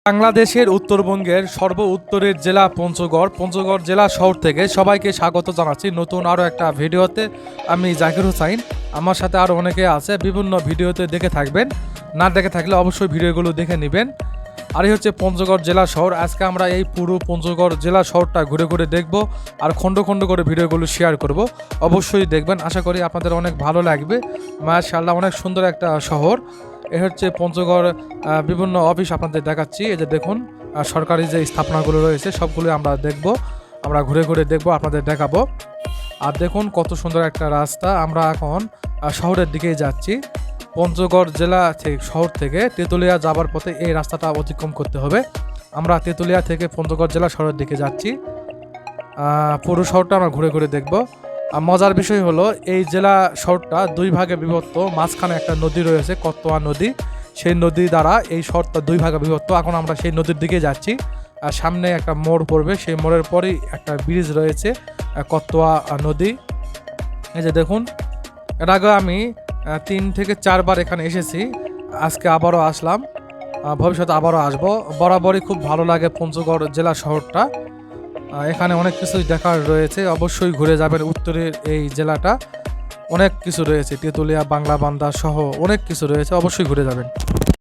বাংলাদেশের উত্তরবঙ্গের সর্ব উত্তরের জেলা পঞ্চগড় জেলা শহর থেকে সবাইকে স্বাগত জানাচ্ছি নতুন আরও একটা ভিডিওতে। আমি জাকির হোসাইন, আমার সাথে আরও অনেকে আছে, বিভিন্ন ভিডিওতে দেখে থাকবেন, না দেখে থাকলে অবশ্যই ভিডিওগুলো দেখে নেবেন। আর এই হচ্ছে পঞ্চগড় জেলা শহর। আজকে আমরা এই পুরো পঞ্চগড় জেলা শহরটা ঘুরে ঘুরে দেখব আর খণ্ড খণ্ড করে ভিডিওগুলো শেয়ার করব। অবশ্যই দেখবেন, আশা করি আপনাদের অনেক ভালো লাগবে। মাশাআল্লাহ, অনেক সুন্দর একটা শহর। এ হচ্ছে পঞ্চগড়। বিভিন্ন অফিস আপনাদের দেখাচ্ছি, এই যে দেখুন সরকারি যে স্থাপনাগুলো রয়েছে সবগুলো আমরা দেখব, আমরা ঘুরে ঘুরে দেখব, আপনাদের দেখাবো। আর দেখুন কত সুন্দর একটা রাস্তা। আমরা এখন শহরের দিকেই যাচ্ছি। পঞ্চগড় জেলা থেকে শহর থেকে তেঁতুলিয়া যাবার পথে এই রাস্তাটা অতিক্রম করতে হবে। আমরা তেঁতুলিয়া থেকে পঞ্চগড় জেলা শহরের দিকে যাচ্ছি। পুরো শহরটা আমরা ঘুরে ঘুরে দেখব। মজার বিষয় হলো এই জেলা শহরটা দুই ভাগে বিভক্ত, মাঝখানে একটা নদী রয়েছে, কতোয়া নদী। সেই নদী দ্বারা এই শহরটা দুই ভাগে বিভক্ত। এখন আমরা সেই নদীর দিকে যাচ্ছি। আর সামনে একটা মোড় পড়বে, সেই মোড়ের পরেই একটা ব্রিজ রয়েছে, কতোয়া নদী। এই যে দেখুন, এর আগে আমি 3 থেকে 4 বার এখানে এসেছি, আজকে আবারও আসলাম, ভবিষ্যতে আবারও আসবো। বরাবরই খুব ভালো লাগে পঞ্চগড় জেলা শহরটা। এখানে অনেক কিছুই দেখার রয়েছে, অবশ্যই ঘুরে যাবেন। উত্তরের এই জেলাটা অনেক কিছু রয়েছে, তেঁতুলিয়া, বাংলা বান্দা সহ অনেক কিছু রয়েছে, অবশ্যই ঘুরে যাবেন।